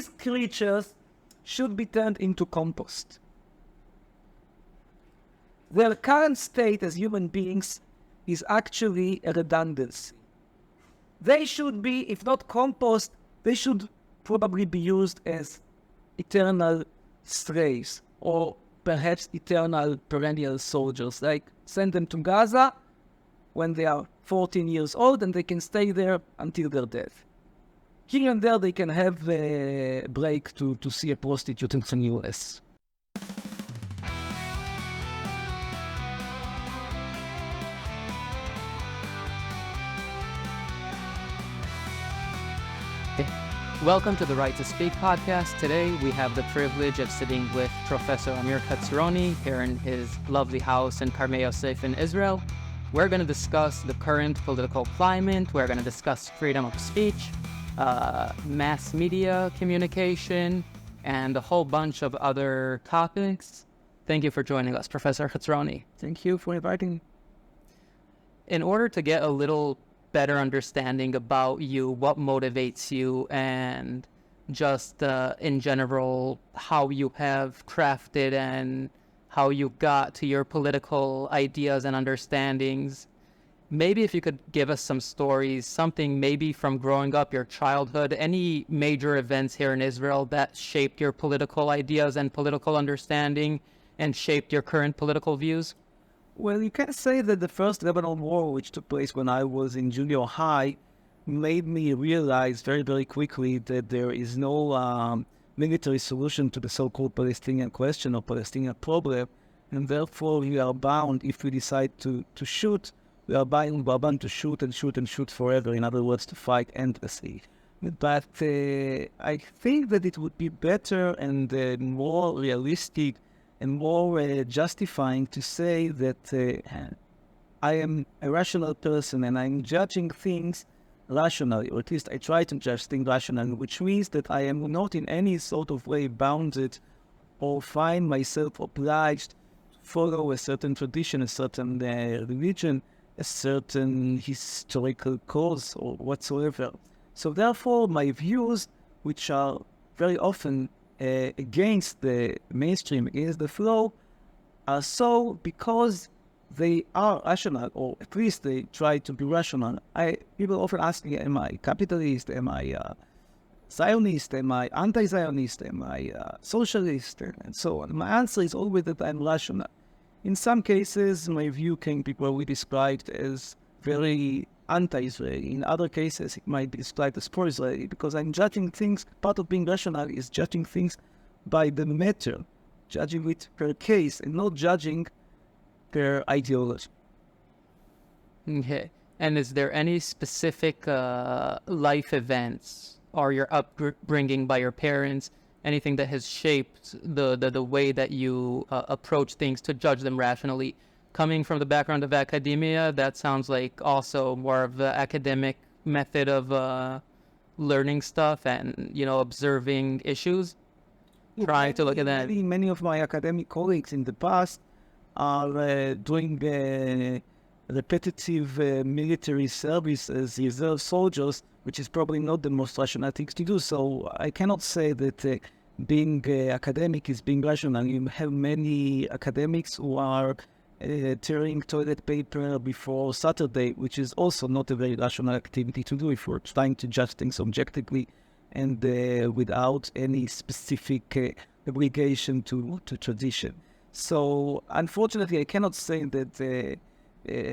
these creatures should be turned into compost. Their current state as human beings is actually a redundancy. They should be, if not compost, they should probably be used as eternal slaves or perhaps eternal perennial soldiers. Like send them to Gaza when they are 14 years old and they can stay there until their death. Here and there they can have a break to see a prostitute in the US. Welcome to the Right to Speak podcast. Today we have the privilege of sitting with Professor Amir Hetzroni here in his lovely house in Karmei Yosef in Israel. We're going to discuss the current political climate. We're going to discuss freedom of speech, mass media communication, and a whole bunch of other topics. Thank you for joining us, Professor Hetzroni. Thank you for inviting me. In order to get a little better understanding about you, what motivates you, and just in general how you have crafted and how you got to your political ideas and understandings, maybe if you could give us some stories, something maybe from growing up, your childhood, any major events here in Israel that shaped your political ideas and political understanding and shaped your current political views. Well, you can say that the first Lebanon War, which took place when I was in junior high, made me realize very, very quickly that there is no military solution to the so-called Palestinian question or Palestinian problem, and therefore we are bound, if we decide to shoot, we are bound to shoot and shoot and shoot forever, in other words, to fight endlessly. But I think that it would be better and more realistic and more justifying to say that I am a rational person and I'm judging things rationally, or at least I try to judge things rationally, which means that I am not in any sort of way bounded or find myself obliged to follow a certain tradition, a certain religion, a certain historical cause or whatsoever. So therefore, my views, which are very often against the mainstream, against the flow, are so because they are rational, or at least they try to be rational. People often ask me, am I capitalist? Am I Zionist? Am I anti-Zionist? Am I socialist? And so on. My answer is always that I'm rational. In some cases, my view can be probably described as very anti-Israeli. In other cases, it might be described as pro-Israeli, because I'm judging things. Part of being rational is judging things by the matter, judging it per case, and not judging per ideology. Okay. And is there any specific life events or your upbringing by your parents, anything that has shaped the way that you approach things to judge them rationally? Coming from the background of academia, that sounds like also more of the academic method of learning stuff and, observing issues, trying to look at that. Many of my academic colleagues in the past are doing repetitive military service as reserve soldiers, which is probably not the most rational thing to do. So I cannot say that being academic is being rational. You have many academics who are tearing toilet paper before Saturday, which is also not a very rational activity to do if we're trying to judge things objectively and without any specific obligation to tradition. So unfortunately, I cannot say that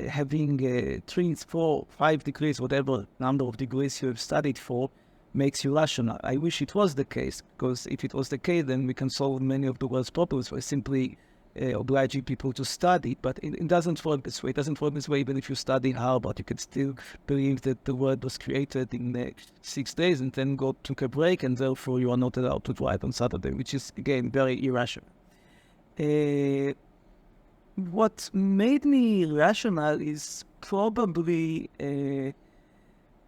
having 3, 4, 5 degrees, whatever number of degrees you have studied for, makes you rational. I wish it was the case, because if it was the case, then we can solve many of the world's problems by simply obliging people to study. But it doesn't work this way. It doesn't work this way even if you study in Harvard. You can still believe that the world was created in 6 days and then took a break, and therefore you are not allowed to drive on Saturday, which is, again, very irrational. What made me rational is probably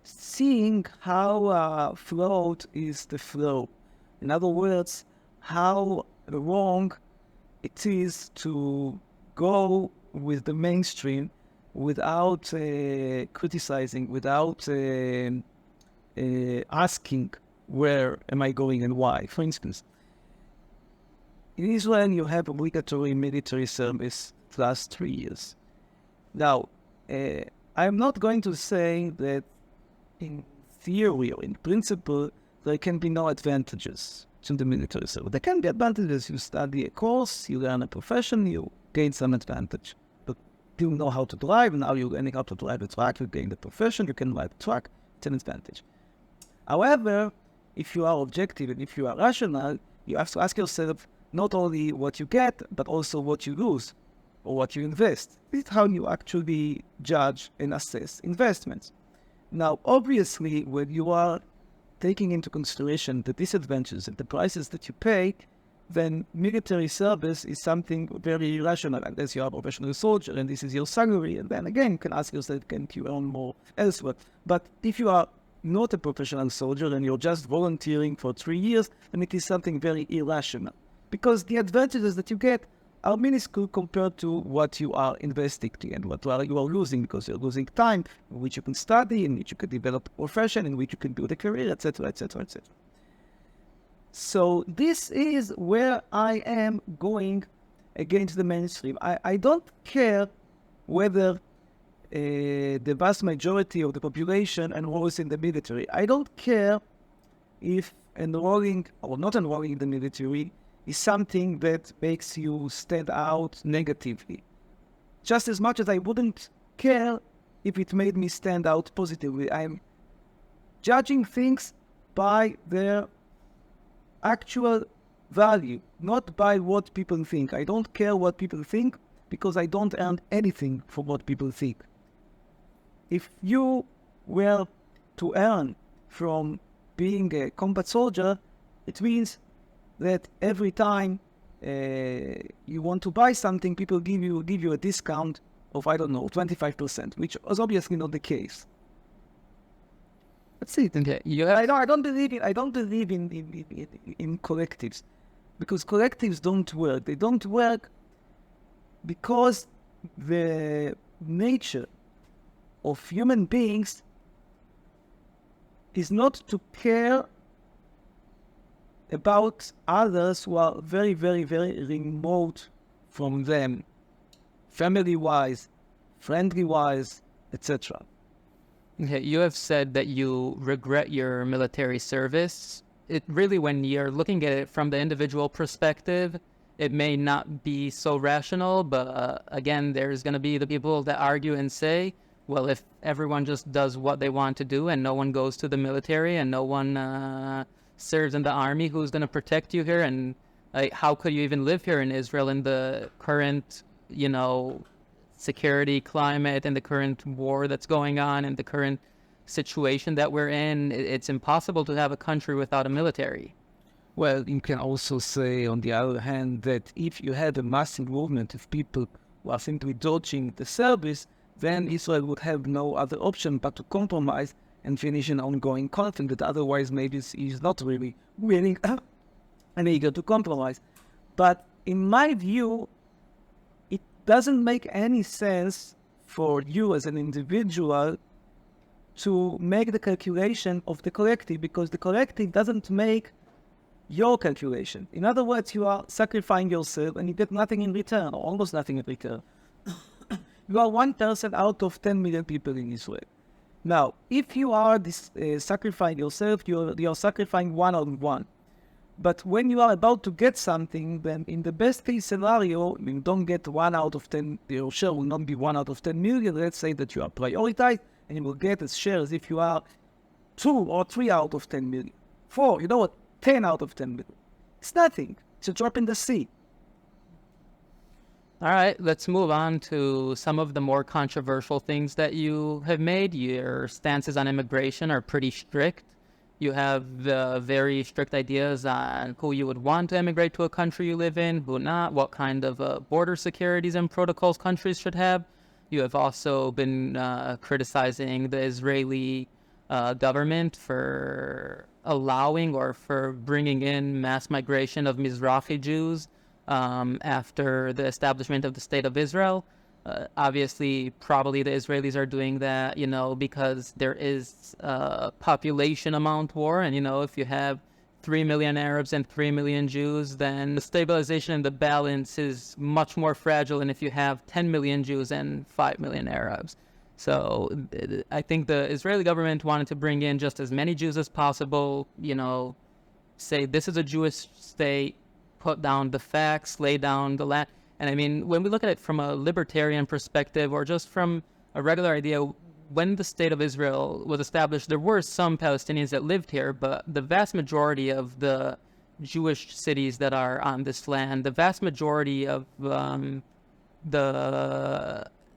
seeing how flawed is the flow. In other words, how wrong it is to go with the mainstream without criticizing, without asking where am I going and why. For instance, in Israel, you have obligatory military service last 3 years. Now, I'm not going to say that in theory or in principle, there can be no advantages to the military service. There can be advantages. You study a course, you learn a profession, you gain some advantage. But you know how to drive, now you're learning how to drive a truck, you gain the profession, you can drive a truck, it's an advantage. However, if you are objective and if you are rational, you have to ask yourself not only what you get, but also what you lose or what you invest. This is how you actually judge and assess investments. Now, obviously, when you are taking into consideration the disadvantages and the prices that you pay, then military service is something very rational, unless you are a professional soldier and this is your salary. And then again, you can ask yourself, can you earn more elsewhere? But if you are not a professional soldier and you're just volunteering for 3 years, then it is something very irrational. Because the advantages that you get are minuscule compared to what you are investing in and what you are losing, because you're losing time in which you can study, in which you can develop a profession, in which you can build a career, etc., etc., etc. So this is where I am going against the mainstream. I don't care whether the vast majority of the population enrolls in the military. I don't care if enrolling or not enrolling in the military is something that makes you stand out negatively. Just as much as I wouldn't care if it made me stand out positively. I'm judging things by their actual value, not by what people think. I don't care what people think because I don't earn anything from what people think. If you were to earn from being a combat soldier, it means that every time you want to buy something, people give you a discount of, I don't know, 25%, which is obviously not the case. Let's see. Okay. I don't believe in collectives, because collectives don't work. They don't work because the nature of human beings is not to care about others who are very, very, very remote from them, family-wise, friendly-wise, etc. Okay, you have said that you regret your military service. It really, when you're looking at it from the individual perspective, it may not be so rational, but again, there's going to be the people that argue and say, well, if everyone just does what they want to do and no one goes to the military and no one serves in the army, who's going to protect you here? And how could you even live here in Israel in the current, security climate and the current war that's going on and the current situation that we're in? It's impossible to have a country without a military. Well, you can also say, on the other hand, that if you had a massive movement of people who are simply dodging the service, then Israel would have no other option but to compromise and finish an ongoing conflict that otherwise maybe is not really willing and eager to compromise. But in my view, it doesn't make any sense for you as an individual to make the calculation of the collective, because the collective doesn't make your calculation. In other words, you are sacrificing yourself and you get nothing in return, or almost nothing in return. You are one person out of 10 million people in Israel. Now, if you are sacrificing yourself, you're sacrificing one-on-one. But when you are about to get something, then in the best case scenario, you don't get 1 out of 10, your share will not be 1 out of 10 million. Let's say that you are prioritized and you will get as shares if you are 2 or 3 out of 10 million. 4, 10 out of 10 million. It's nothing. It's a drop in the sea. All right, let's move on to some of the more controversial things that you have made. Your stances on immigration are pretty strict. You have very strict ideas on who you would want to immigrate to a country you live in, who not, what kind of border securities and protocols countries should have. You have also been criticizing the Israeli government for allowing or for bringing in mass migration of Mizrahi Jews after the establishment of the State of Israel. Obviously, probably the Israelis are doing that, because there is a population amount war. And, if you have 3 million Arabs and 3 million Jews, then the stabilization and the balance is much more fragile than if you have 10 million Jews and 5 million Arabs. So I think the Israeli government wanted to bring in just as many Jews as possible, say this is a Jewish state, put down the facts, lay down the land. And I mean, when we look at it from a libertarian perspective or just from a regular idea, when the state of Israel was established, there were some Palestinians that lived here, but the vast majority of the Jewish cities that are on this land, the vast majority of the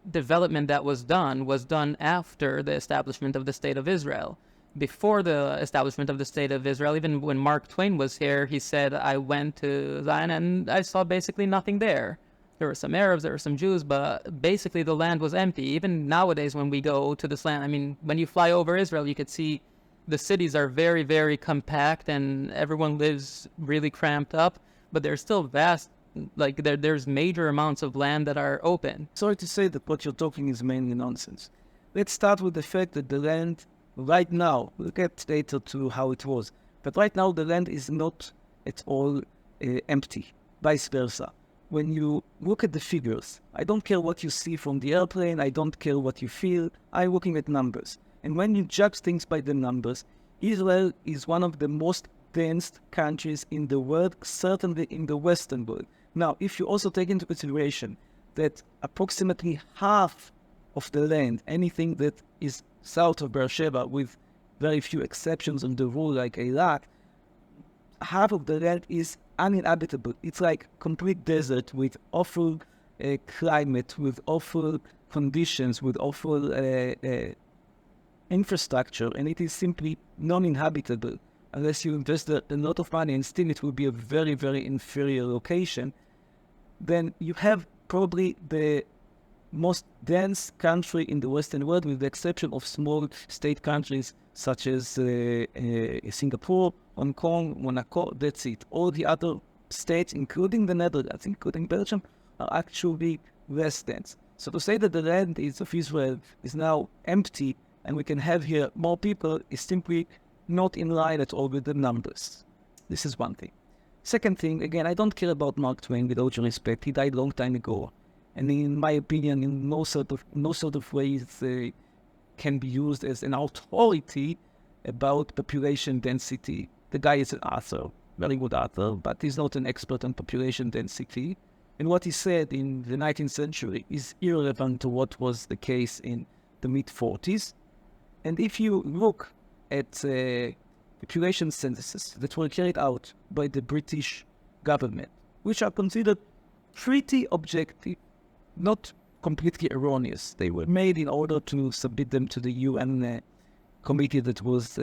development that was done after the establishment of the state of Israel. Before the establishment of the state of Israel, even when Mark Twain was here, he said, I went to Zion and I saw basically nothing there. There were some Arabs, there were some Jews, but basically the land was empty. Even nowadays when we go to this land, I mean, when you fly over Israel, you could see the cities are very, very compact and everyone lives really cramped up, but there's still vast, like there's major amounts of land that are open. Sorry to say that what you're talking is mainly nonsense. Let's start with the fact that the land right now, we'll get later to how it was, but right now the land is not at all empty, vice versa. When you look at the figures, I don't care what you see from the airplane, I don't care what you feel, I'm looking at numbers. And when you judge things by the numbers, Israel is one of the most dense countries in the world, certainly in the Western world. Now, if you also take into consideration that approximately half of the land, anything that is south of Beersheba, with very few exceptions on the rule like Iraq, half of the land is uninhabitable. It's like complete desert with awful climate, with awful conditions, with awful infrastructure, and it is simply non-inhabitable unless you invest a lot of money, and still it will be a very, very inferior location. Then you have probably the most dense country in the Western world, with the exception of small state countries such as Singapore, Hong Kong, Monaco. That's it. All the other states, including the Netherlands, including Belgium, are actually less dense. So to say that the land of Israel is now empty and we can have here more people is simply not in line at all with the numbers. This is one thing. Second thing, again, I don't care about Mark Twain, with all due respect. He died a long time ago. And in my opinion, in no sort of ways can be used as an authority about population density. The guy is an author, very good author, but he's not an expert on population density. And what he said in the 19th century is irrelevant to what was the case in the mid-40s. And if you look at population censuses that were carried out by the British government, which are considered pretty objective, not completely erroneous. They were made in order to submit them to the UN committee that was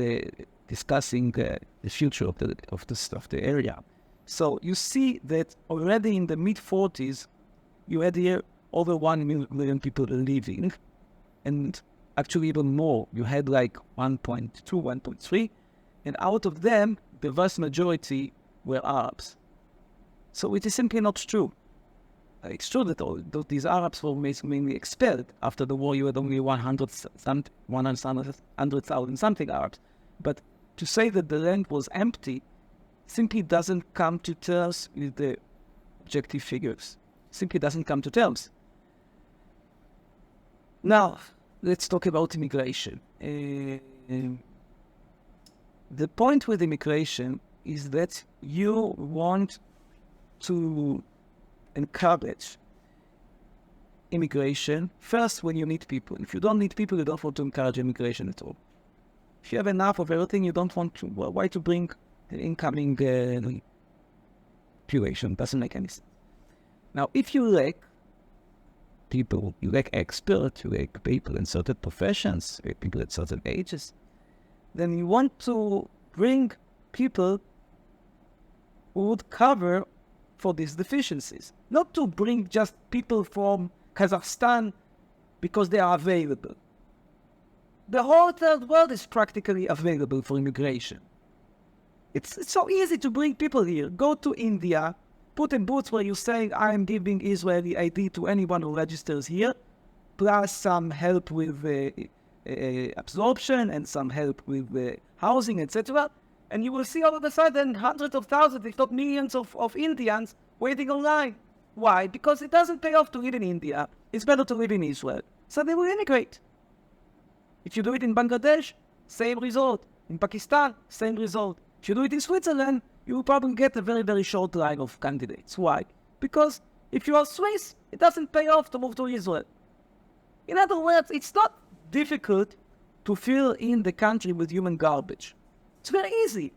discussing the future of the area. So you see that already in the mid-40s, you had here over 1 million people living, and actually even more. You had like 1.2, 1.3, and out of them, the vast majority were Arabs. So it is simply not true. It's true that all these Arabs were mainly expelled. After the war, you had only 100,000 something Arabs. But to say that the land was empty simply doesn't come to terms with the objective figures. Simply doesn't come to terms. Now, let's talk about immigration. The point with immigration is that you want to encourage immigration first when you need people. If you don't need people, you don't want to encourage immigration at all. If you have enough of everything, you don't want to. Well, why to bring the incoming population? Doesn't make any sense. Now, if you lack people, you lack experts, you lack people in certain professions, you lack people at certain ages, then you want to bring people who would cover for these deficiencies. Not to bring just people from Kazakhstan because they are available. The whole third world is practically available for immigration. It's so easy to bring people here. Go to India, put in boots where you say, I am giving Israeli ID to anyone who registers here, plus some help with absorption and some help with housing, etc. And you will see all of a sudden hundreds of thousands, if not millions of Indians waiting online. Why? Because it doesn't pay off to live in India. It's better to live in Israel. So they will immigrate. If you do it in Bangladesh, same result. In Pakistan, same result. If you do it in Switzerland, you will probably get a very, very short line of candidates. Why? Because if you are Swiss, it doesn't pay off to move to Israel. In other words, it's not difficult to fill in the country with human garbage. It's very easy.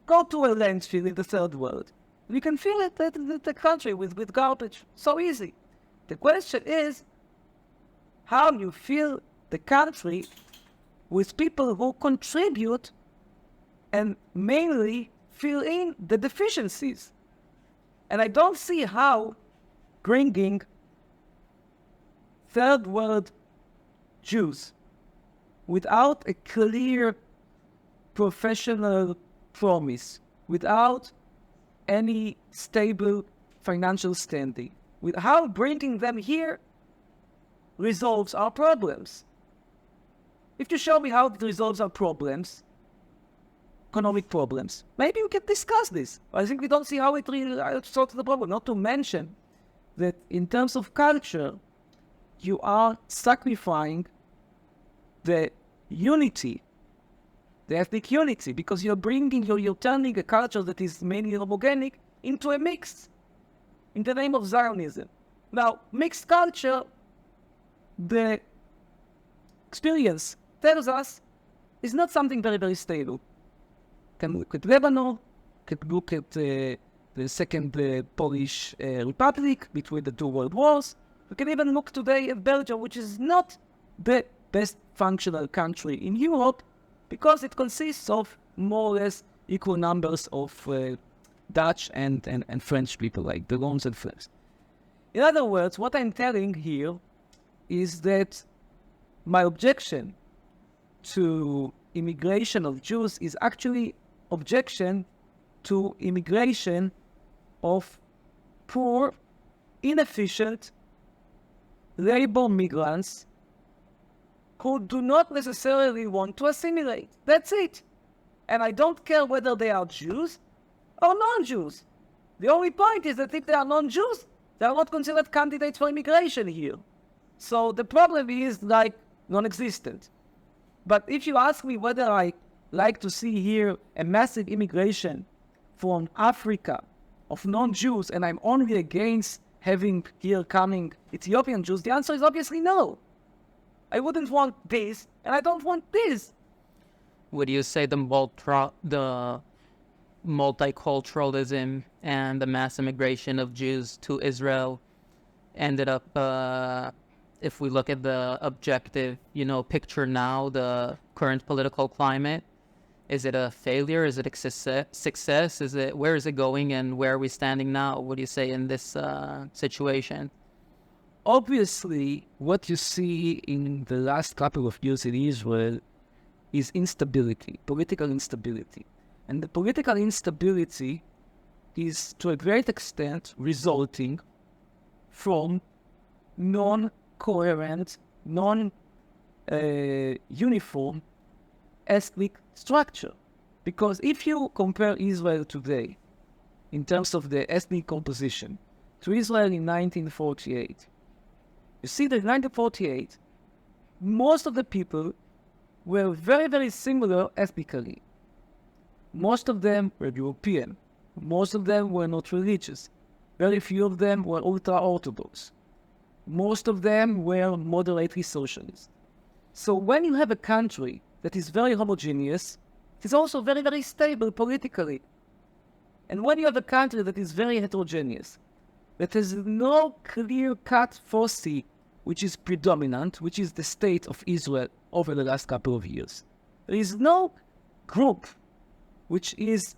Go to a landfill in the third world. You can fill it the country with garbage. So easy. The question is how you fill the country with people who contribute and mainly fill in the deficiencies. And I don't see how bringing third world Jews without a clear professional promise, without any stable financial standing, with how bringing them here resolves our problems. If you show me how it resolves our problems, economic problems, maybe we can discuss this. I think we don't see how it really solves the problem. Not to mention that in terms of culture, you are sacrificing the unity, the ethnic unity, because you're turning a culture that is mainly homogenic into a mix in the name of Zionism. Now, mixed culture, the experience tells us, is not something very, very stable. Can look at Lebanon, can look at the Second Polish Republic between the two world wars. We can even look today at Belgium, which is not the best functional country in Europe because it consists of more or less equal numbers of Dutch and French people, like the Roms and Flames. In other words, what I'm telling here is that my objection to immigration of Jews is actually objection to immigration of poor, inefficient labor migrants who do not necessarily want to assimilate. That's it. And I don't care whether they are Jews or non-Jews. The only point is that if they are non-Jews, they are not considered candidates for immigration here. So the problem is like non-existent. But if you ask me whether I like to see here a massive immigration from Africa of non-Jews and I'm only against having here coming Ethiopian Jews, the answer is obviously no. I wouldn't want this and I don't want this. Would you say the multiculturalism and the mass immigration of Jews to Israel ended up, if we look at the objective, picture now, the current political climate, is it a failure? Is it a success? Where is it going and where are we standing now? What do you say in this situation? Obviously, what you see in the last couple of years in Israel is instability, political instability. And the political instability is to a great extent resulting from non-coherent, non-uniform ethnic structure. Because if you compare Israel today, in terms of the ethnic composition, to Israel in 1948, you see that in 1948, most of the people were very, very similar ethnically. Most of them were European. Most of them were not religious. Very few of them were ultra-Orthodox. Most of them were moderately socialist. So when you have a country that is very homogeneous, it is also very, very stable politically. And when you have a country that is very heterogeneous, that has no clear-cut foci which is predominant, which is the state of Israel over the last couple of years, there is no group which is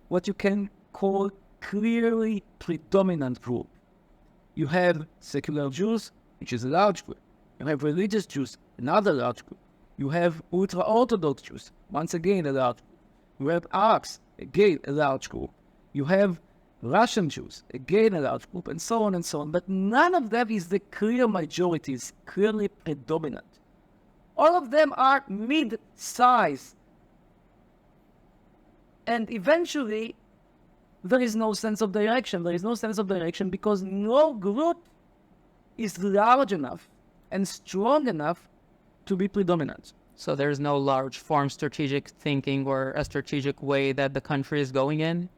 what you can call clearly predominant group. You have secular Jews, which is a large group. You have religious Jews, another large group. You have ultra-Orthodox Jews, once again a large group. You have Arabs, again a large group. You have Russian Jews, again a large group, and so on and so on. But none of them is the clear majority, is clearly predominant. All of them are mid-size. And eventually, there is no sense of direction. There is no sense of direction because no group is large enough and strong enough to be predominant. So there's no large form strategic thinking or a strategic way that the country is going in?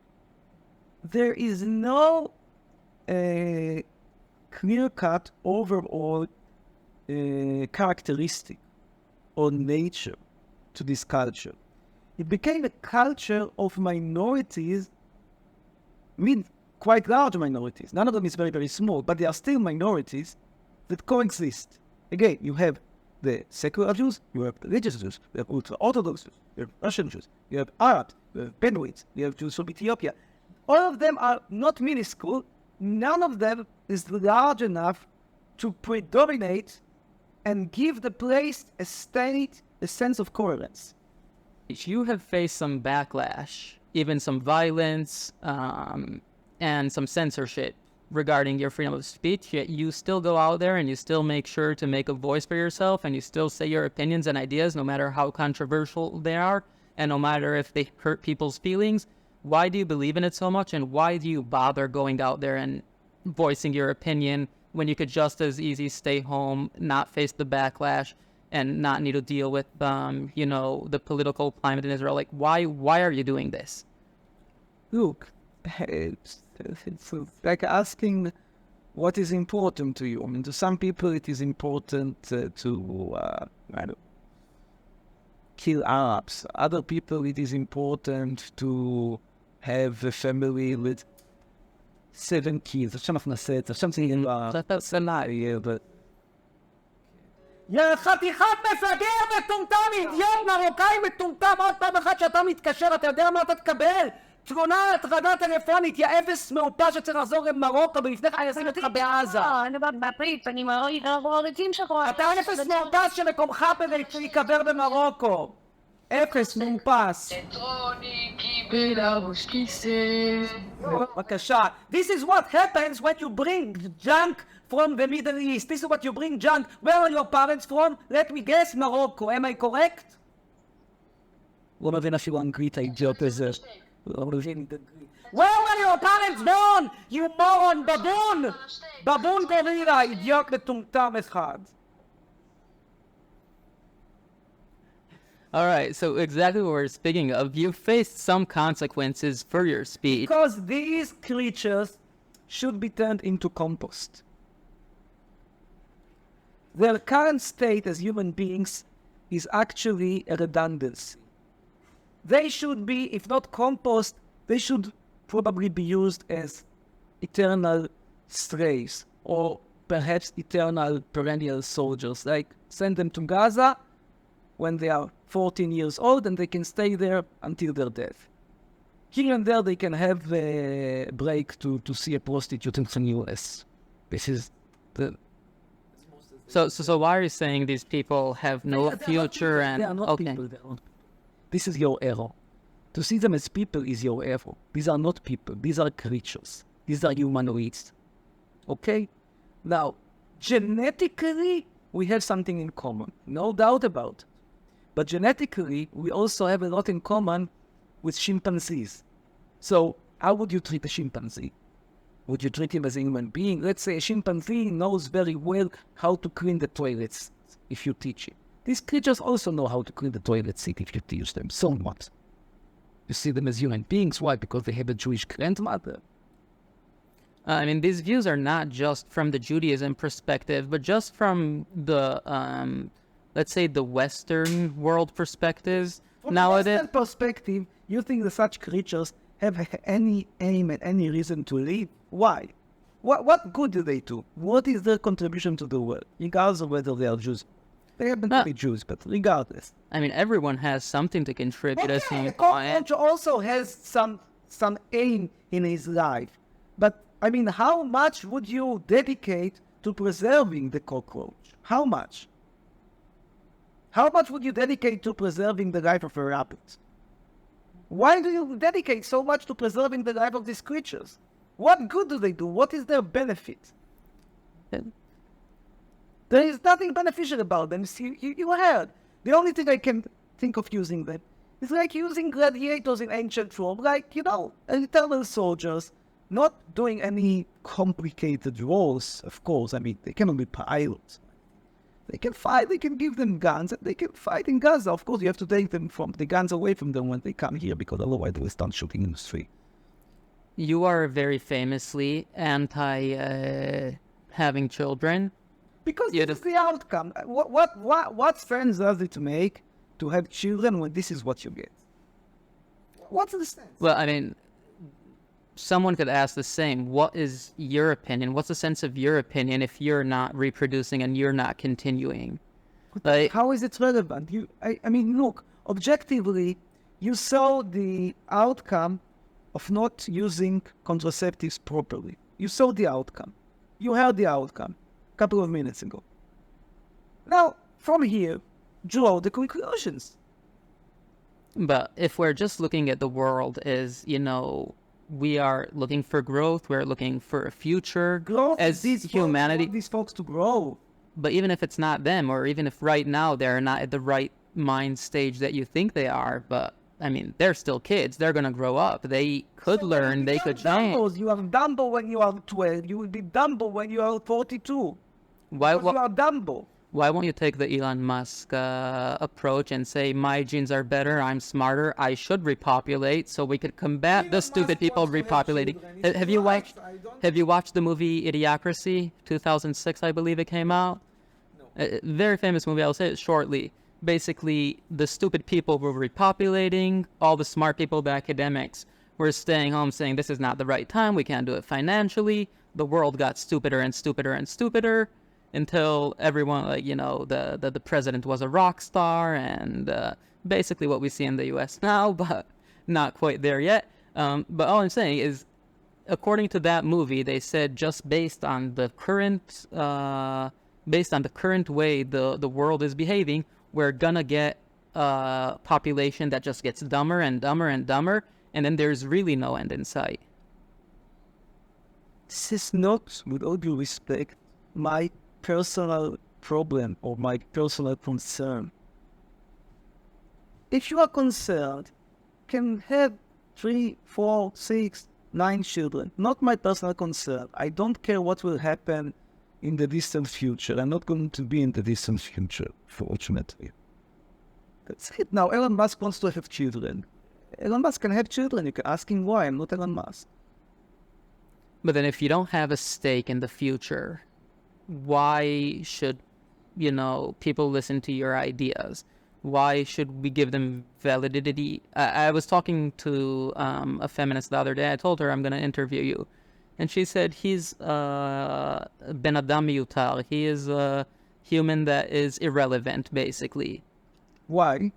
There is no clear-cut overall characteristic or nature to this culture. It became a culture of minorities, quite large minorities. None of them is very, very small, but they are still minorities that coexist. Again, you have the secular Jews, you have religious Jews, you have ultra-Orthodox Jews, you have Russian Jews, you have Arabs, you have Bedouins, you have Jews from Ethiopia. All of them are not minuscule. None of them is large enough to predominate and give the place a state, a sense of coherence. You have faced some backlash, even some violence, and some censorship regarding your freedom of speech, yet you still go out there and you still make sure to make a voice for yourself and you still say your opinions and ideas no matter how controversial they are and no matter if they hurt people's feelings. Why do you believe in it so much, and why do you bother going out there and voicing your opinion when you could just as easy stay home, not face the backlash, and not need to deal with, the political climate in Israel? Like, why are you doing this? Look, it's like asking what is important to you. I mean, to some people it is important to kill Arabs. Other people it is important to have a family with 7 kids. עכשיו אנחנו נעשה את זה. עכשיו זה יהיה but... יא חתיכת מפגר מטומטם, אידיוט מרוקאי מטומטם, עוד פעם אחת שאתה מתקשר, אתה יודע מה אתה תקבל? תלונה על הטרדה טלפונית, יא אפס מעוטה שצריך לחזור למרוקו ולפני כן אני אשים אותך בעזה. אני בפריט, אני מעריצים שלך. אתה אפס מעוטס שמקומך ייקבר במרוקו. אפס מאופס. הטרוני קיבל הראש כיסא. בבקשה. This is what happens when you bring junk from the Middle East. This is what you bring junk. Where are your parents from? Let me guess, Morocco. Am I correct? לא מבין אפילו אנגלית, האידיוט הזה. לא מבין את אנגלית. Where were your parents born? You moron, בבון! בבון גורילה, אידיוט מטומטם אחד. All right, so exactly what we're speaking of, you faced some consequences for your speech. Because these creatures should be turned into compost. Their current state as human beings is actually a redundancy. They should be, if not compost, they should probably be used as eternal strays or perhaps eternal perennial soldiers. Like send them to Gaza when they are 14 years old and they can stay there until their death. Here and there they can have a break to see a prostitute in the US. This is the... So why are you saying these people have no future and... They are not okay. people. They are not. This is your error. To see them as people is your error. These are not people. These are creatures. These are humanoids. Okay? Now, genetically, we have something in common. No doubt about it. But genetically, we also have a lot in common with chimpanzees. So, how would you treat a chimpanzee? Would you treat him as a human being? Let's say a chimpanzee knows very well how to clean the toilets if you teach him. These creatures also know how to clean the toilet seat if you teach them somewhat. You see them as human beings. Why? Because they have a Jewish grandmother. I mean, these views are not just from the Judaism perspective, but just from the, let's say, the Western world perspective. From Nowadays, a Western perspective, you think that such creatures have any aim and any reason to live? Why? What good do they do? What is their contribution to the world? Regardless of whether they are Jews. They happen to be Jews, but regardless. I mean, everyone has something to contribute at Okay, some a point. cockroach also has some aim in his life. But, I mean, how much would you dedicate to preserving the cockroach? How much? How much would you dedicate to preserving the life of a rabbit? Why do you dedicate so much to preserving the life of these creatures? What good do they do? What is their benefit? Yeah. There is nothing beneficial about them. See, you heard. The only thing I can think of using them is like using gladiators in ancient Rome, like, eternal soldiers, not doing any complicated roles, of course. I mean, they cannot be pilots. They can fight, they can give them guns, and they can fight in Gaza. Of course, you have to take the guns away from them when they come here, because otherwise they will start shooting in the street. You are very famously anti having children. Because Yeah, this is the outcome. What sense does it make to have children when this is what you get? What's the sense? Well, I mean, someone could ask the same. What is your opinion? What's the sense of your opinion if you're not reproducing and you're not continuing? Like, How is it relevant? I mean, look, objectively, you saw the outcome of not using contraceptives properly. You saw the outcome. You heard the outcome a couple of minutes ago. Now, from here, draw the conclusions. but if we're just looking at the world as, we are looking for growth, we're looking for a future Growth as is these humanity. Folks, these folks to grow. But even if it's not them, or even if right now they're not at the right mind stage that you think they are, but I mean, they're still kids. They're going to grow up. They could learn. They could change. Dumbos. You are Dumbo when you are 12. You will be Dumbo when you are 42. Why, Because you are Dumbo. why won't you take the Elon Musk approach and say, my genes are better, I'm smarter, I should repopulate so we could combat the stupid people repopulating? Have you watched the movie Idiocracy? 2006, I believe it came out. No. A very famous movie. I'll say it shortly. Basically, the stupid people were repopulating. All the smart people, the academics, were staying home saying, this is not the right time. We can't do it financially. The world got stupider and stupider and stupider until everyone, the president was a rock star, and basically what we see in the U.S. now, but not quite there yet. But all I'm saying is, according to that movie, they said just based on the current way the world is behaving, we're gonna get a population that just gets dumber and dumber and dumber, and then there's really no end in sight. This is not, with all due respect, my personal problem or my personal concern. If you are concerned, can have 3, 4, 6, 9 children. Not my personal concern. I don't care what will happen in the distant future. I'm not going to be in the distant future, fortunately. That's it. Now, Elon Musk wants to have children. Elon Musk can have children. You can ask him why. I'm not Elon Musk. But then if you don't have a stake in the future, why should, people listen to your ideas? Why should we give them validity? I was talking to a feminist the other day. I told her I'm going to interview you. And she said he's Ben Adam Miyutar. He is a human that is irrelevant, basically. Why?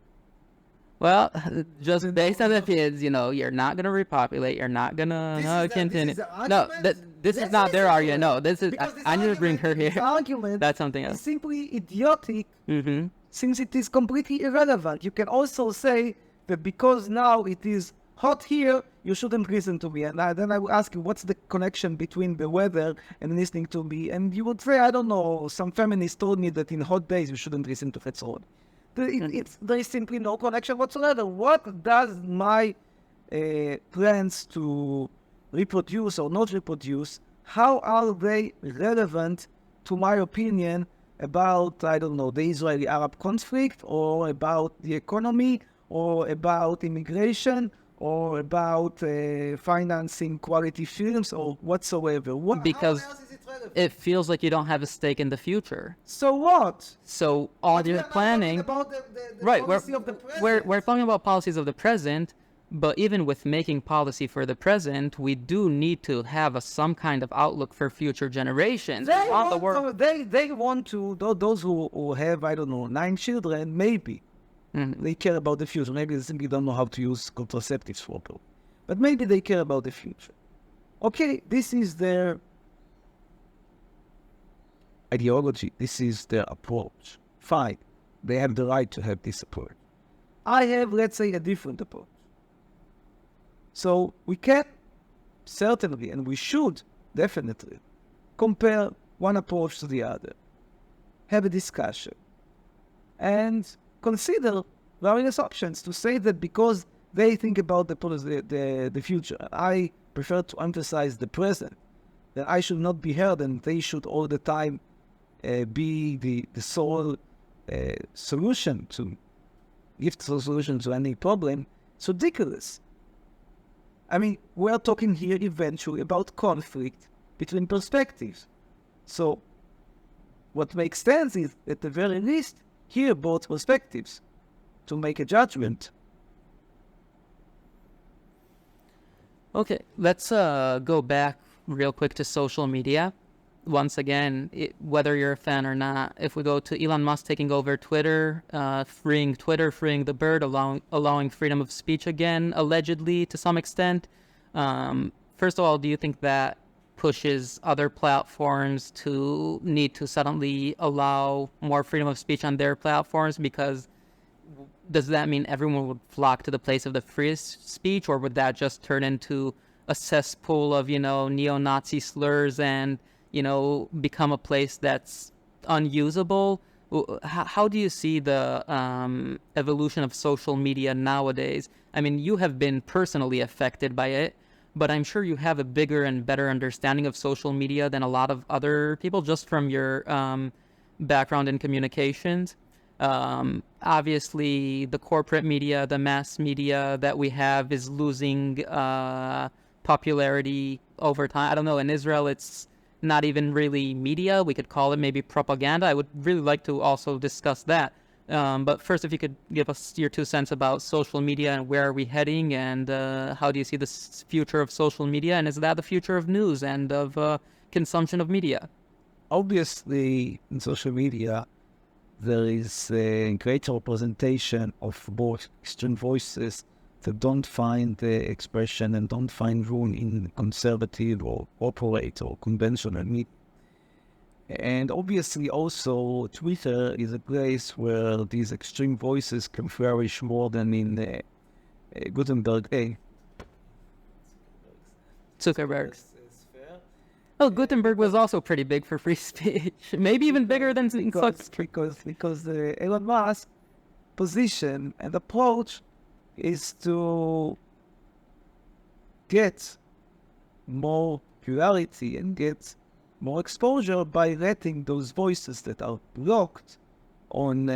Well, just based on the kids, you're not going to repopulate. You're not going to continue. No, this is not their argument. No, this is, I need to bring her here. Argument That's something is else. simply idiotic, Mm-hmm. since it is completely irrelevant. You can also say that because now it is hot here, you shouldn't listen to me. And then I will ask you, what's the connection between the weather and listening to me? And you would say, I don't know, some feminists told me that in hot days you shouldn't listen to Hetsroni. There is simply no connection whatsoever. What does my plans to reproduce or not reproduce, how are they relevant to my opinion about, I don't know, the Israeli-Arab conflict, or about the economy, or about immigration, or about financing quality films, or whatsoever? Because how else is it relevant? it feels like you don't have a stake in the future. So what? So all your I'm planning, talking about the right? policy of the We're president. talking about policies of the present, but even with making policy for the present, we do need to have some kind of outlook for future generations. They Want the want, world. they want to, those who have, I don't know, 9 children, maybe. Mhm. They care about the future. Maybe they simply don't know how to use contraceptives properly. But maybe they care about the future. Okay, this is their ideology. This is their approach. Fine. They have the right to have this approach. I have, let's say, a different approach. So we can certainly, and we should definitely compare one approach to the other, have a discussion, and consider various options to say that because they think about the future, I prefer to emphasize the present, that I should not be heard and they should all the time be the sole solution to give the solution to any problem. It's ridiculous. I mean, we're talking here eventually about conflict between perspectives. So what makes sense is, at the very least, hear both perspectives to make a judgment. Okay, let's go back real quick to social media. Once again, whether you're a fan or not, if we go to Elon Musk taking over Twitter, freeing the bird, allowing freedom of speech again, allegedly, to some extent. First of all, do you think that pushes other platforms to need to suddenly allow more freedom of speech on their platforms? Because does that mean everyone would flock to the place of the freest speech, or would that just turn into a cesspool of, neo-Nazi slurs and, become a place that's unusable? How do you see the evolution of social media nowadays? I mean, you have been personally affected by it, but I'm sure you have a bigger and better understanding of social media than a lot of other people, just from your background in communications. Obviously, the corporate media, the mass media that we have is losing popularity over time. I don't know, in Israel, it's not even really media. We could call it maybe propaganda. I would really like to also discuss that. But first, if you could give us your 2 cents about social media and where are we heading, and how do you see the future of social media, and is that the future of news and of consumption of media? Obviously, in social media, there is a greater representation of both extreme voices that don't find expression and don't find room in conservative or corporate or conventional media. And obviously also Twitter is a place where these extreme voices can flourish more than in Gutenberg. Zuckerberg. Oh, Gutenberg was also pretty big for free speech. Maybe even bigger than because Elon Musk's position and approach is to get more plurality and get more exposure by letting those voices that are blocked on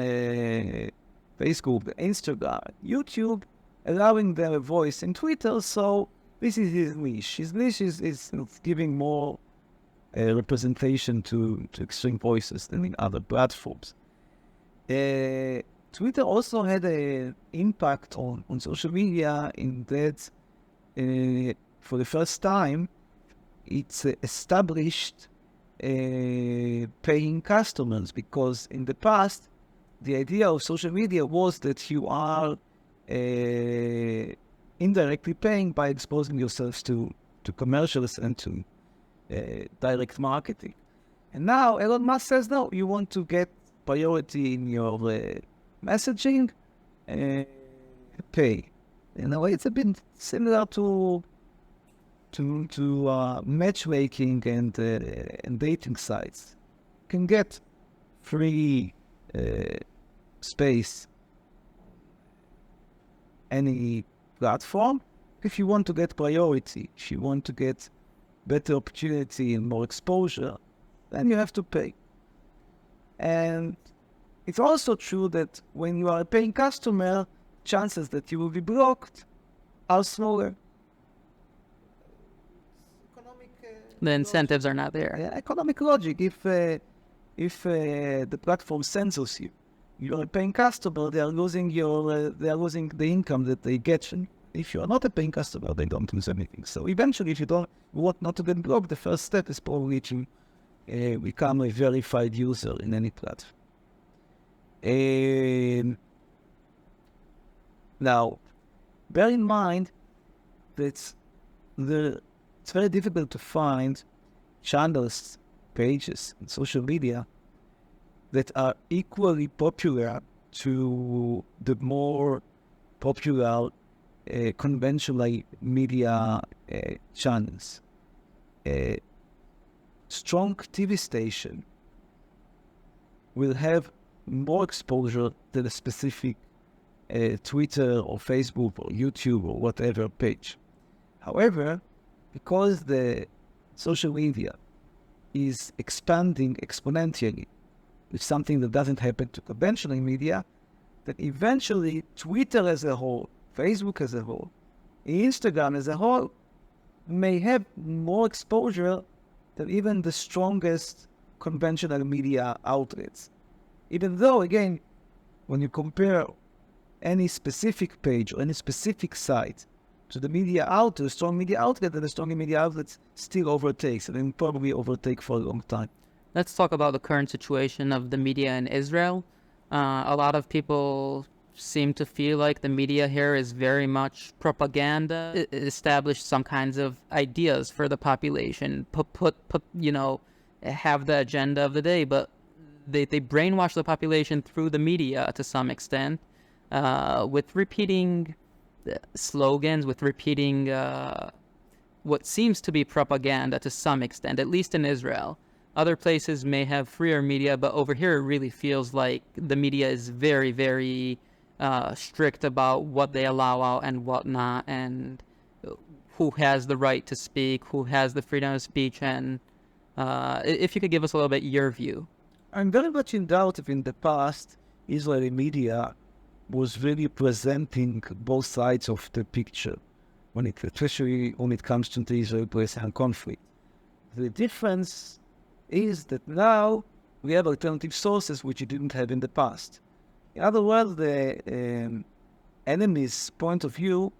Facebook, Instagram, YouTube, allowing their voice in Twitter. So this is his niche. His niche is giving more representation to extreme voices than in other platforms. Twitter also had an impact on social media in that for the first time it's established paying customers, because in the past the idea of social media was that you are indirectly paying by exposing yourselves to commercials and to direct marketing. And now Elon Musk says, no, you want to get priority in your messaging, pay. In a way, it's a bit similar to matchmaking and dating sites. You can get free space any platform. If you want to get priority, if you want to get better opportunity and more exposure, then you have to pay. And it's also true that when you are a paying customer, chances that you will be blocked are smaller. The incentives are not there. Yeah, economic logic. If the platform censors you, you're a paying customer, they are losing the income that they get. If you are not a paying customer, they don't lose anything. So eventually, if you don't want not to get blocked, the first step is probably to become a verified user in any platform. Now, bear in mind that it's very difficult to find channels, pages, and social media that are equally popular to the more popular conventional media channels. A strong TV station will have more exposure than a specific Twitter or Facebook or YouTube or whatever page. However, because the social media is expanding exponentially, it's something that doesn't happen to conventional media, that eventually Twitter as a whole, Facebook as a whole, Instagram as a whole, may have more exposure than even the strongest conventional media outlets. Even though, again, when you compare any specific page or any specific site to the media outlet, the strong media outlet, and the strong media outlets still overtakes, and will probably overtake for a long time. Let's talk about the current situation of the media in Israel. A lot of people seem to feel like the media here is very much propaganda. It established some kinds of ideas for the population, have the agenda of the day, but they brainwash the population through the media to some extent, with repeating slogans, with repeating what seems to be propaganda to some extent, at least in Israel. Other places may have freer media, but over here it really feels like the media is very, very strict about what they allow out and what not, and who has the right to speak, who has the freedom of speech, and if you could give us a little bit your view. I'm very much in doubt if in the past Israeli media was really presenting both sides of the picture, especially when it comes to the Israel-Palestine conflict. The difference is that now we have alternative sources which you didn't have in the past. In other words, the enemy's point of view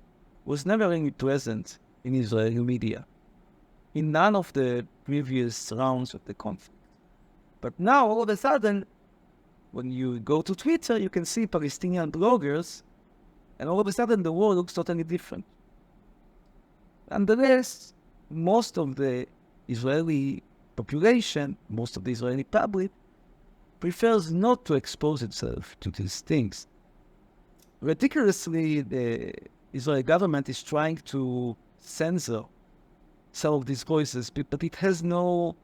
was never really present in Israeli media, in none of the previous rounds of the conflict. But now, all of a sudden, when you go to Twitter, you can see Palestinian bloggers, and all of a sudden the world looks totally different. Nonetheless, most of the Israeli population, most of the Israeli public, prefers not to expose itself to these things. Ridiculously, the Israeli government is trying to censor some of these voices, but it has no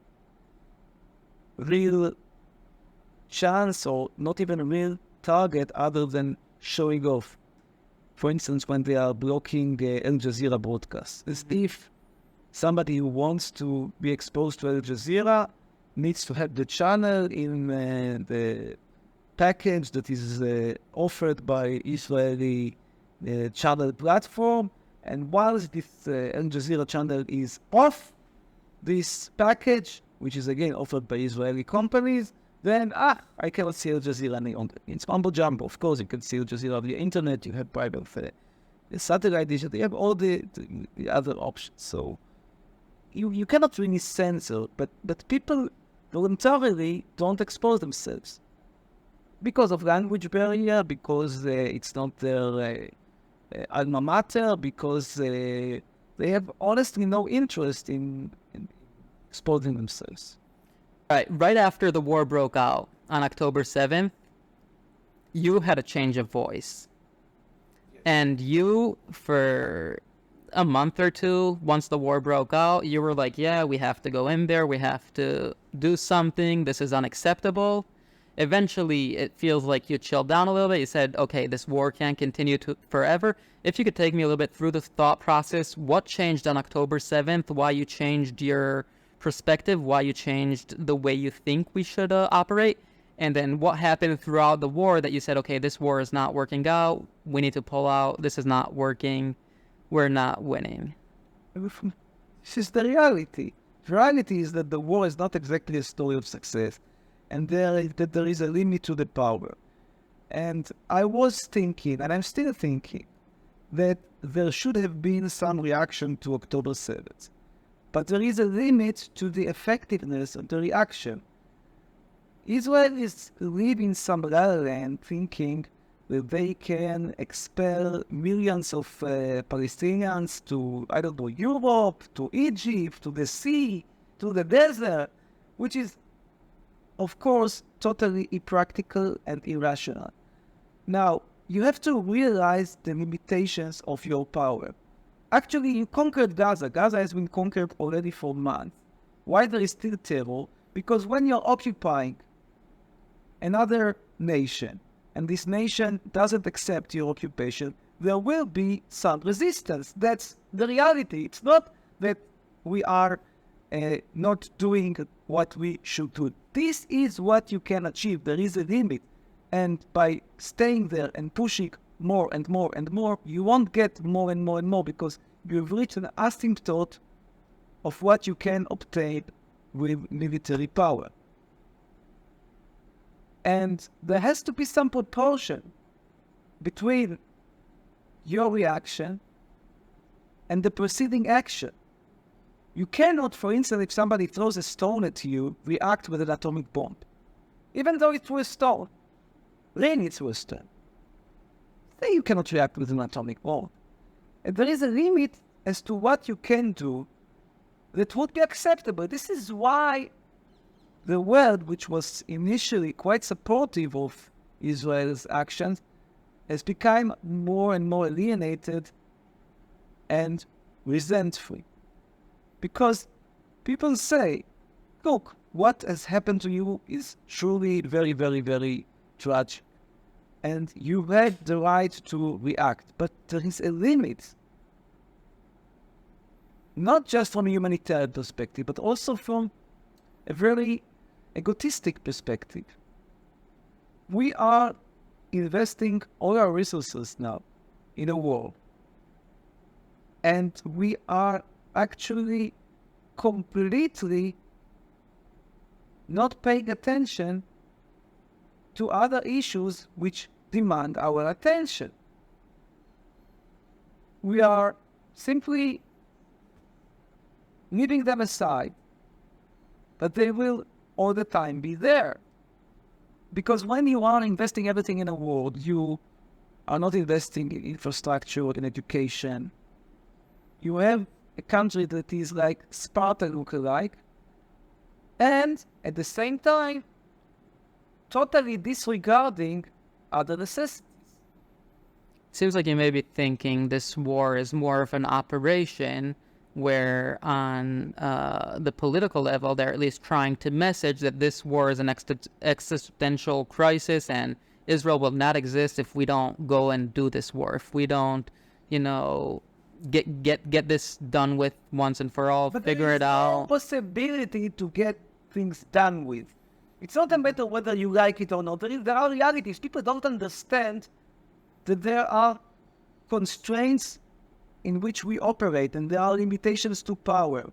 real chance or not even a real target other than showing off. For instance, when they are blocking the Al Jazeera broadcast, as if somebody who wants to be exposed to Al Jazeera needs to have the channel in the package that is offered by Israeli channel platform, and whilst this Al Jazeera channel is off this package, which is again offered by Israeli companies, then I cannot see Al Jazeera any longer. It's mumbo jumbo. Of course, you can see Al Jazeera on the internet. You have private satellite dish. You have all the other options. So you cannot really censor, but people voluntarily don't expose themselves because of language barrier, because it's not their alma mater, because they have honestly no interest in exposing themselves. Right after the war broke out on October 7th, you had a change of voice. Yes. And you, for a month or two, once the war broke out, you were like, yeah, we have to go in there. We have to do something. This is unacceptable. Eventually, it feels like you chilled down a little bit. You said, okay, this war can't continue forever. If you could take me a little bit through the thought process, what changed on October 7th, why you changed your perspective, why you changed the way you think we should operate, and then what happened throughout the war that you said, okay, this war is not working out, we need to pull out, this is not working, we're not winning. This is the reality. The reality is that the war is not exactly a story of success, and that there is a limit to the power. And I was thinking, and I'm still thinking, that there should have been some reaction to October 7th. But there is a limit to the effectiveness of the reaction. Israel is living some la la land thinking that they can expel millions of Palestinians to, I don't know, Europe, to Egypt, to the sea, to the desert, which is, of course, totally impractical and irrational. Now, you have to realize the limitations of your power. Actually, you conquered Gaza. Gaza has been conquered already for months. Why there is still terror? Because when you're occupying another nation, and this nation doesn't accept your occupation, there will be some resistance. That's the reality. It's not that we are not doing what we should do. This is what you can achieve. There is a limit. And by staying there and pushing more and more and more, you won't get more and more and more, because you've reached an asymptote of what you can obtain with military power. And there has to be some proportion between your reaction and the preceding action. You cannot, for instance, if somebody throws a stone at you, react with an atomic bomb. Even though it was a stone. Really, it was a stone. Then you cannot react with an atomic bomb. And there is a limit as to what you can do that would be acceptable. This is why the world, which was initially quite supportive of Israel's actions, has become more and more alienated and resentful. Because people say, look, what has happened to you is truly very, very, very tragic. And you had the right to react. But there is a limit. Not just from a humanitarian perspective, but also from a very egotistic perspective. We are investing all our resources now in a war. And we are actually completely not paying attention to other issues which demand our attention. We are simply leaving them aside, but they will all the time be there. Because when you are investing everything in a war, you are not investing in infrastructure, in education. You have a country that is like Sparta look-alike, and at the same time, totally disregarding other necessities. Seems like you may be thinking this war is more of an operation where on the political level, they're at least trying to message that this war is an existential crisis and Israel will not exist if we don't go and do this war, if we don't, get this done with once and for all, figure it out. There is no possibility to get things done with. It's not a matter whether you like it or not. There are realities. People don't understand that there are constraints in which we operate, and there are limitations to power.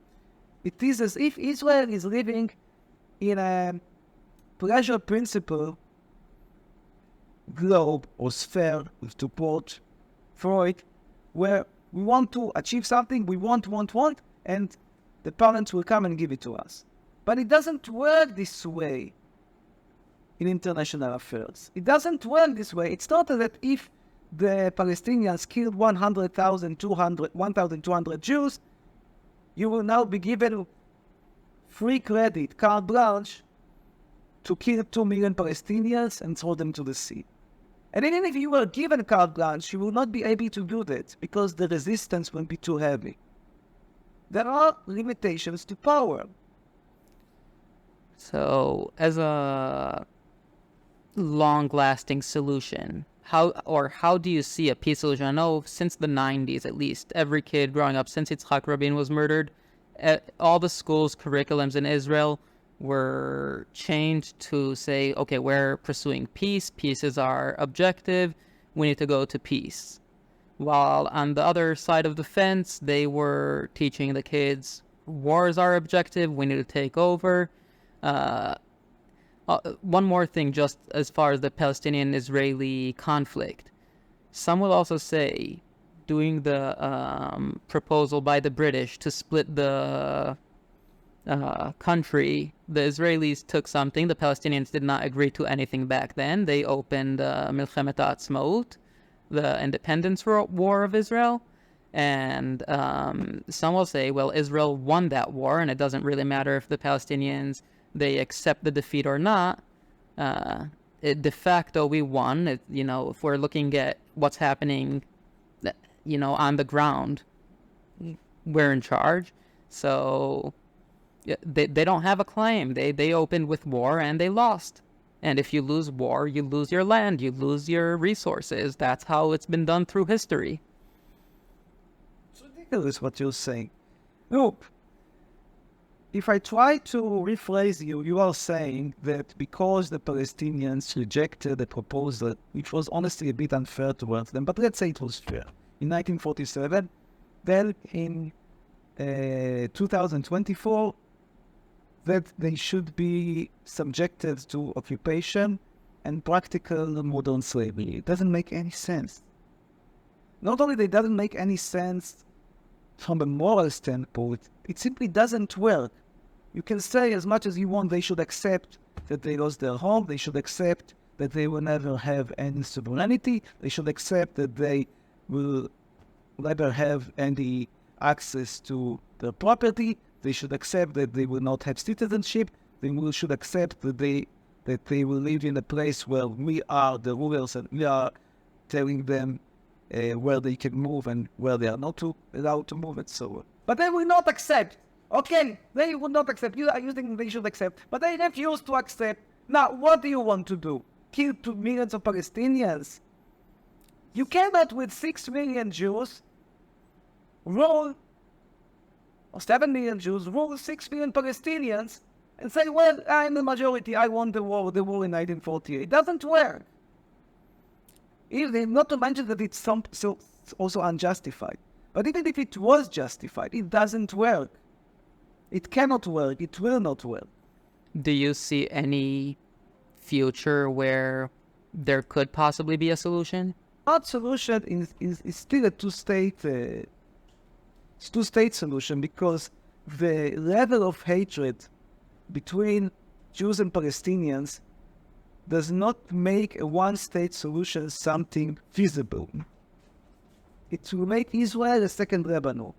It is as if Israel is living in a pleasure principle globe or sphere, to quote Freud, where we want to achieve something, we want, and the parents will come and give it to us. But it doesn't work this way in international affairs. It doesn't work this way. It's not that if the Palestinians killed 1,200 Jews, you will now be given free credit, carte blanche, to kill 2 million Palestinians and throw them to the sea. And even if you were given carte blanche, you will not be able to do that because the resistance will be too heavy. There are limitations to power. So, as a long-lasting solution, how do you see a peace solution? I know since the 90s, at least, every kid growing up, since Yitzhak Rabin was murdered, all the schools' curriculums in Israel were changed to say, okay, we're pursuing peace. Peace is our objective. We need to go to peace. While on the other side of the fence, they were teaching the kids, war is our objective. We need to take over. One more thing, just as far as the Palestinian-Israeli conflict. Some will also say, doing the proposal by the British to split the country, the Israelis took something. The Palestinians did not agree to anything back then. They opened Milchemet HaAtzmaut, the independence war of Israel. And some will say, well, Israel won that war, and it doesn't really matter if the Palestinians, they accept the defeat or not. de facto we won. If we're looking at what's happening, on the ground, we're in charge. So they don't have a claim. They opened with war and they lost. And if you lose war, you lose your land, you lose your resources. That's how it's been done through history. It's ridiculous what you're saying. Look, if I try to rephrase you, you are saying that because the Palestinians rejected the proposal, which was honestly a bit unfair towards them, but let's say it was fair, in 1947, then in 2024, that they should be subjected to occupation and practical modern slavery. It doesn't make any sense. Not only it doesn't make any sense from a moral standpoint, it simply doesn't work. You can say as much as you want they should accept that they lost their home, they should accept that they will never have any sovereignty, they should accept that they will never have any access to their property, they should accept that they will not have citizenship, should accept that they will live in a place where we are the rulers and we are telling them where they can move and where they are not allowed to move and so on. But they will not accept. Okay, they will not accept. You think they should accept. But they refuse to accept. Now, what do you want to do? Kill 2 millions of Palestinians? You cannot, with 6 million Jews, rule, or 7 million Jews, rule 6 million Palestinians, and say, well, I'm the majority, I won the war in 1948. It doesn't work. Not to mention that it's also unjustified. But even if it was justified, it doesn't work. It cannot work. It will not work. Do you see any future where there could possibly be a solution? Our solution is still a two-state solution, because the level of hatred between Jews and Palestinians does not make a one-state solution something feasible. It will make Israel a second Lebanon.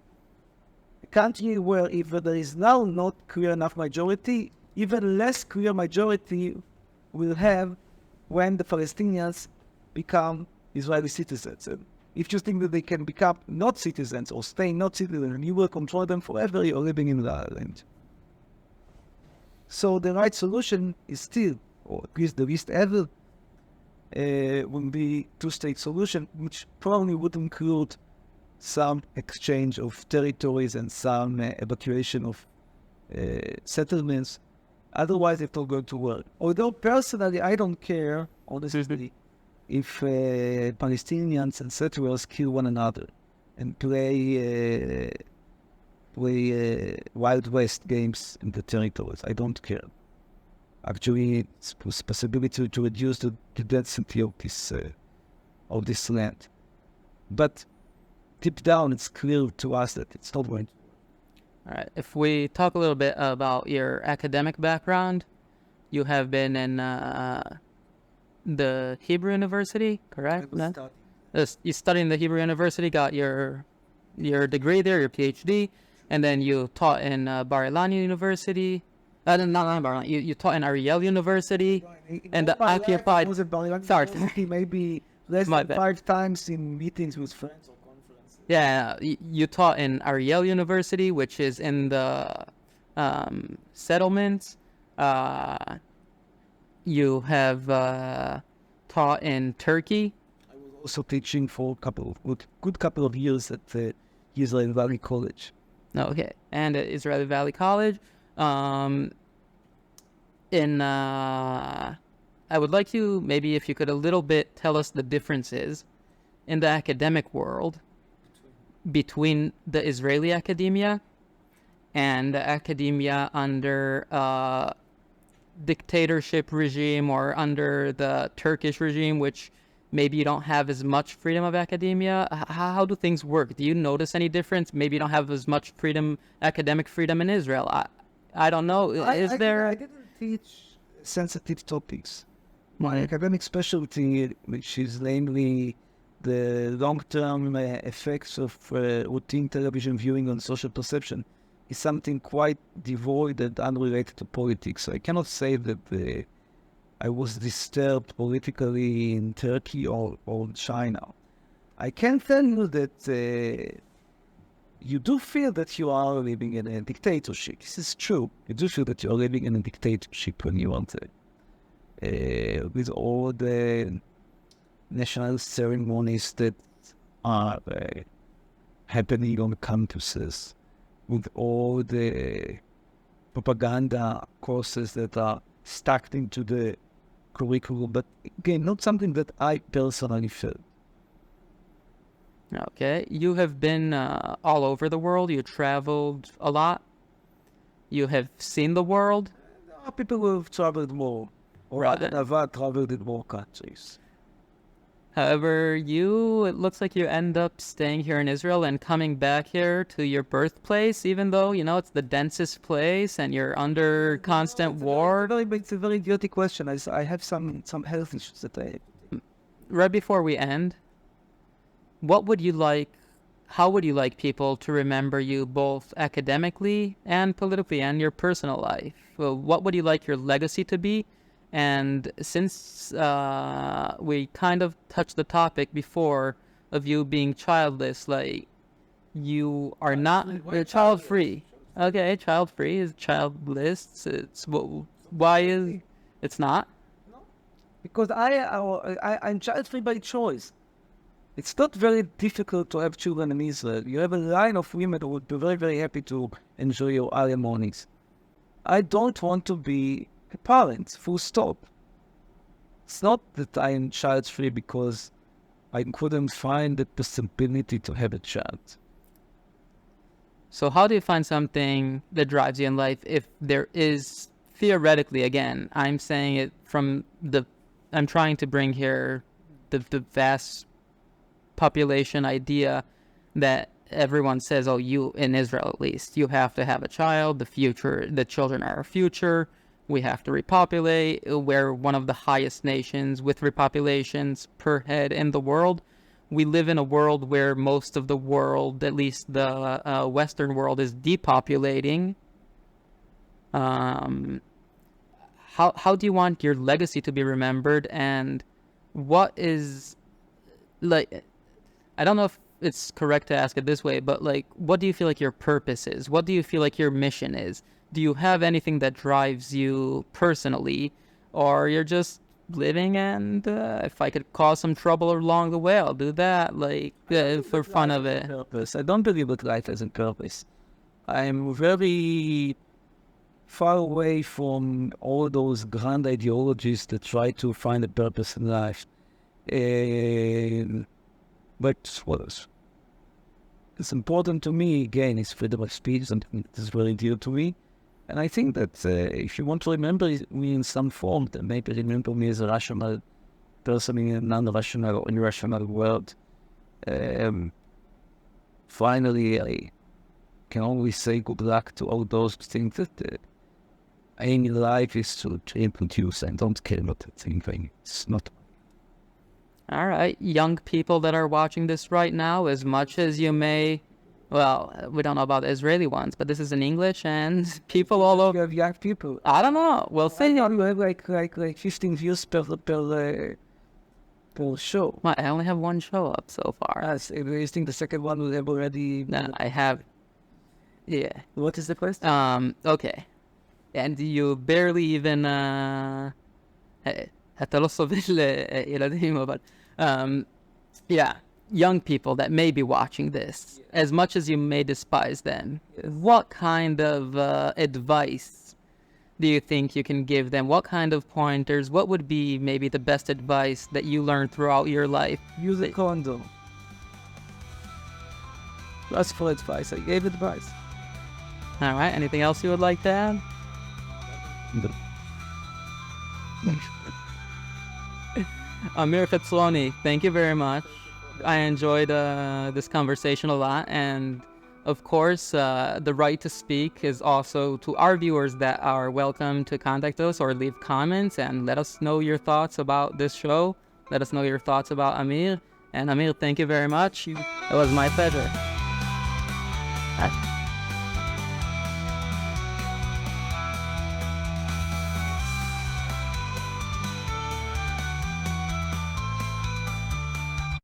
A country where if there is now not clear enough majority, even less clear majority will have when the Palestinians become Israeli citizens. And if you think that they can become not citizens or stay not citizens, you will control them forever, you're living in the island. So the right solution is still, or at least the least ever, will be two-state solution, which probably would include some exchange of territories and some evacuation of settlements. Otherwise, it's not going to work. Although personally, I don't care, honestly, if Palestinians and settlers kill one another and play Wild West games in the territories. I don't care. Actually, it's a possibility to reduce the density of this land. But deep down, it's clear to us that it's not going to. All right. If we talk a little bit about your academic background, you have been in the Hebrew University, correct? You studied in the Hebrew University, got your degree there, your PhD, and then you taught in Bar Ilan University. Not Bar Ilan. You taught in Ariel University, and the occupied. Sorry, maybe less than 5 times in meetings with friends or conferences. Yeah, you taught in Ariel University, which is in the settlements. You have taught in Turkey. I was also teaching for a good couple of years at the Israel Valley College. Okay, and at Israeli Valley College. I would like you, maybe if you could a little bit tell us the differences in the academic world between the Israeli academia and the academia under dictatorship regime or under the Turkish regime, which maybe you don't have as much freedom of academia. How do things work? Do you notice any difference? Maybe you don't have as much freedom, academic freedom in Israel. I don't know. I didn't teach sensitive topics. My academic specialty, which is namely the long-term effects of routine television viewing on social perception, is something quite devoid and unrelated to politics. So I cannot say that I was disturbed politically in Turkey or China. I can tell you that you do feel that you are living in a dictatorship. This is true. You do feel that you are living in a dictatorship when you want to, with all the national ceremonies that are happening on campuses, with all the propaganda courses that are stacked into the curriculum, but again, not something that I personally felt. Okay, you have been all over the world. You traveled a lot. You have seen the world. There are people who have traveled more, or rather have traveled in more countries. However, it looks like you end up staying here in Israel and coming back here to your birthplace, even though, it's the densest place and you're under constant war. It's a very idiotic question. I have some health issues that Right before we end, how would you like people to remember you both academically and politically and your personal life? Well, what would you like your legacy to be? And since we kind of touched the topic before of you being childless, like you are not child-free. Okay, child-free is childless. Why is it's not? Because I'm child-free by choice. It's not very difficult to have children in Israel. You have a line of women who would be very, very happy to enjoy your alimonies. I don't want to be a parent, full stop. It's not that I am child-free because I couldn't find the possibility to have a child. So how do you find something that drives you in life if there is, theoretically, again, I'm saying it I'm trying to bring here the vast population idea that everyone says, you, in Israel at least, you have to have a child, the children are our future, we have to repopulate, we're one of the highest nations with repopulations per head in the world. We live in a world where most of the world, at least the Western world, is depopulating. How do you want your legacy to be remembered, and what is, I don't know if it's correct to ask it this way, but what do you feel like your purpose is? What do you feel like your mission is? Do you have anything that drives you personally, or you're just living and if I could cause some trouble along the way, I'll do that, for fun of it? Purpose. I don't believe that life has a purpose. I'm very far away from all those grand ideologies that try to find a purpose in life. But what else? It's important to me, again, is freedom of speech, something that is very dear to me. And I think that if you want to remember me in some form, then maybe remember me as a rational person in a non-rational or irrational world. Finally, I can always say good luck to all those who think that aim in life is to reproduce and don't care about that thing. It's not. All right, young people that are watching this right now, as much as you may, we don't know about the Israeli ones, but this is in English, and people all over. You have young people. I don't know. We'll see. You have like 15 views per show. Well, I only have one show up so far. You think the second one will have already? No, I have. Yeah. What is the question? Okay. And you barely even אתה לא סובל ילדים, אבל yeah, young people that may be watching this, as much as you may despise them, what kind of advice do you think you can give them? What kind of pointers? What would be maybe the best advice that you learned throughout your life? Use a condom. Ask for advice. I gave advice. All right. Anything else you would like to add? No. Amir Hetzroni, thank you very much. I enjoyed this conversation a lot, and of course, the right to speak is also to our viewers that are welcome to contact us or leave comments and let us know your thoughts about this show. Let us know your thoughts about Amir. And Amir, thank you very much. It was my pleasure.